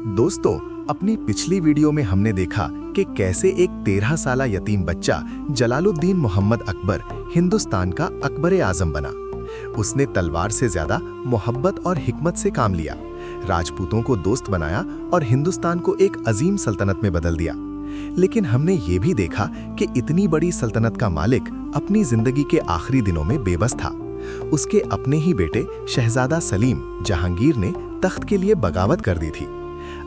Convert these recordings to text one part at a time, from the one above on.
दोस्तों, अपनी पिछली वीडियो में हमने देखा कि कैसे एक 13 साला यतीम बच्चा जलालुद्दीन मोहम्मद अकबर हिंदुस्तान का अकबर आजम बना। उसने तलवार से ज्यादा मोहब्बत और हिकमत से काम लिया, राजपूतों को दोस्त बनाया और हिंदुस्तान को एक अजीम सल्तनत में बदल दिया। लेकिन हमने ये भी देखा कि इतनी बड़ी सल्तनत का मालिक अपनी जिंदगी के आखिरी दिनों में बेबस था। उसके अपने ही बेटे शहजादा सलीम जहांगीर ने तख्त के लिए बगावत कर दी थी।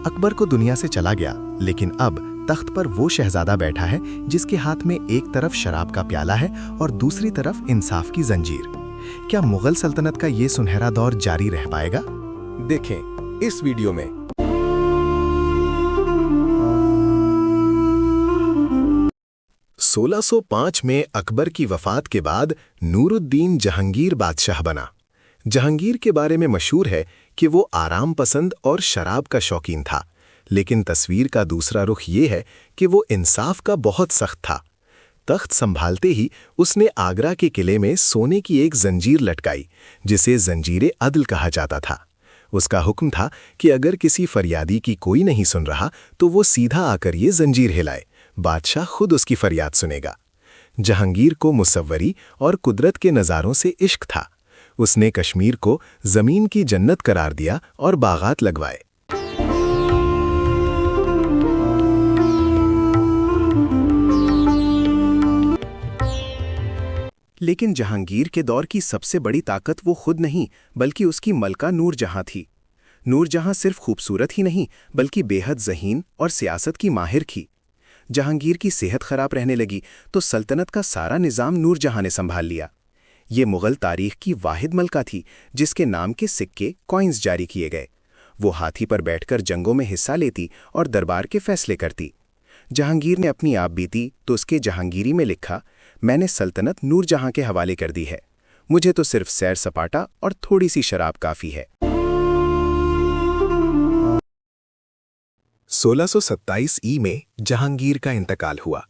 अकबर को दुनिया से चला गया, लेकिन अब तख्त पर वो शहजादा बैठा है जिसके हाथ में एक तरफ शराब का प्याला है और दूसरी तरफ इंसाफ की जंजीर। क्या मुगल सल्तनत का ये सुनहरा दौर जारी रह पाएगा? देखें इस वीडियो में। 1605 में अकबर की वफात के बाद नूरुद्दीन जहांगीर बादशाह बना। जहांगीर के बारे में मशहूर है कि वो आराम पसंद और शराब का शौकीन था, लेकिन तस्वीर का दूसरा रुख ये है कि वो इंसाफ का बहुत सख्त था। तख्त संभालते ही उसने आगरा के किले में सोने की एक जंजीर लटकाई, जिसे जंजीरे अदल कहा जाता था। उसका हुक्म था कि अगर किसी फरियादी की कोई नहीं सुन रहा तो वो सीधा आकर ये जंजीर हिलाए, बादशाह खुद उसकी फरियाद सुनेगा। जहांगीर को मुसव्वरी और कुदरत के नज़ारों से इश्क था। उसने कश्मीर को जमीन की जन्नत करार दिया और बागात लगवाए। लेकिन जहांगीर के दौर की सबसे बड़ी ताकत वो खुद नहीं, बल्कि उसकी मलका नूरजहां थी। नूरजहां सिर्फ खूबसूरत ही नहीं, बल्कि बेहद ज़हीन और सियासत की माहिर थी। जहांगीर की सेहत खराब रहने लगी तो सल्तनत का सारा निज़ाम नूरजहां ने संभाल लिया। ये मुगल तारीख की वाहिद मलका थी जिसके नाम के सिक्के कॉइन्स जारी किए गए। वो हाथी पर बैठकर जंगों में हिस्सा लेती और दरबार के फैसले करती। जहांगीर ने अपनी आप बीती तो उसके जहांगीरी में लिखा, मैंने सल्तनत नूरजहां के हवाले कर दी है। मुझे तो सिर्फ सैर सपाटा और थोड़ी सी शराब काफ़ी है। 1627 ई में जहांगीर का इंतकाल हुआ।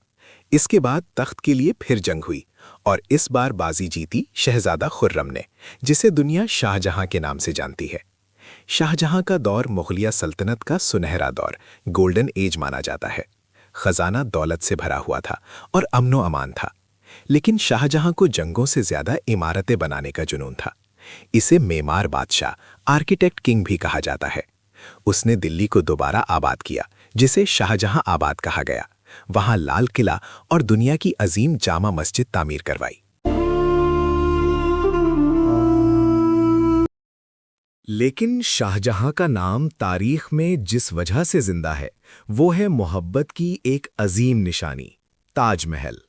इसके बाद तख्त के लिए फिर जंग हुई और इस बार बाजी जीती शहजादा खुर्रम ने, जिसे दुनिया शाहजहां के नाम से जानती है। शाहजहां का दौर मुगलिया सल्तनत का सुनहरा दौर, गोल्डन एज माना जाता है। खजाना दौलत से भरा हुआ था और अमनो अमान था। लेकिन शाहजहां को जंगों से ज्यादा इमारतें बनाने का जुनून था। इसे मेमार बादशाह, आर्किटेक्ट किंग भी कहा जाता है। उसने दिल्ली को दोबारा आबाद किया, जिसे शाहजहां आबाद कहा गया। वहां लाल किला और दुनिया की अजीम जामा मस्जिद तामीर करवाई। लेकिन शाहजहां का नाम तारीख में जिस वजह से जिंदा है वो है मोहब्बत की एक अजीम निशानी, ताजमहल।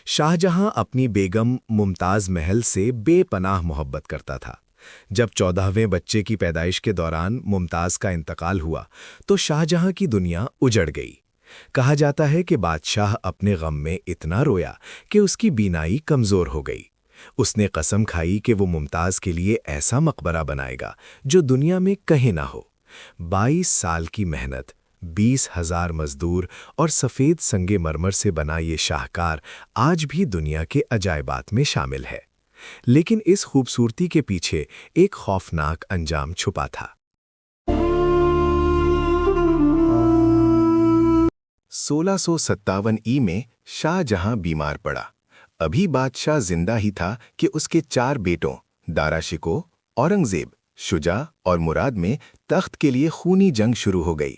शाहजहां अपनी बेगम मुमताज महल से बेपनाह मोहब्बत करता था। जब 14वें बच्चे की पैदाइश के दौरान मुमताज का इंतकाल हुआ तो शाहजहां की दुनिया उजड़ गई। कहा जाता है कि बादशाह अपने गम में इतना रोया कि उसकी बीनाई कमजोर हो गई। उसने कसम खाई कि वो मुमताज के लिए ऐसा मकबरा बनाएगा जो दुनिया में कहीं ना हो। 22 साल की मेहनत, 20,000 मजदूर और सफ़ेद संगे मरमर से बना ये शाहकार आज भी दुनिया के अजायबात में शामिल है। लेकिन इस खूबसूरती के पीछे एक खौफनाक अंजाम छुपा था। 1657 ई में शाहजहां बीमार पड़ा। अभी बादशाह जिंदा ही था कि उसके 4 बेटों दारा शिकोह, औरंगजेब, शुजा और मुराद में तख्त के लिए खूनी जंग शुरू हो गई।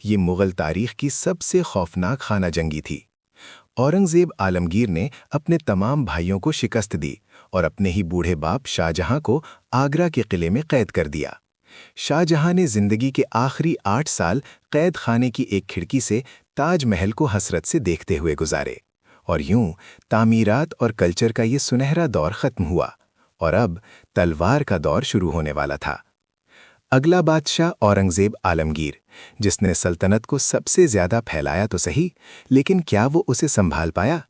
ये मुगल तारीख की सबसे खौफनाक खाना जंगी थी। औरंगजेब आलमगीर ने अपने तमाम भाइयों को शिकस्त दी और अपने ही बूढ़े बाप शाहजहां को आगरा के किले में कैद कर दिया। शाहजहां ने जिंदगी के आखिरी 8 साल कैद खाने की एक खिड़की से ताजमहल को हसरत से देखते हुए गुजारे। और यूं तामीरात और कल्चर का ये सुनहरा दौर खत्म हुआ और अब तलवार का दौर शुरू होने वाला था। अगला बादशाह औरंगजेब आलमगीर, जिसने सल्तनत को सबसे ज्यादा फैलाया तो सही, लेकिन क्या वो उसे संभाल पाया?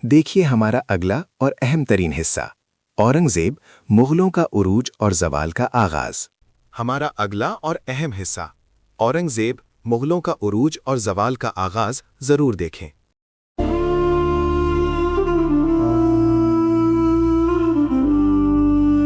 देखिए हमारा अगला और अहम तरीन हिस्सा, औरंगजेब, मुगलों का उरूज और जवाल का आगाज। हमारा अगला और अहम हिस्सा, औरंगजेब, मुगलों का उरूज और जवाल का आगाज जरूर देखें।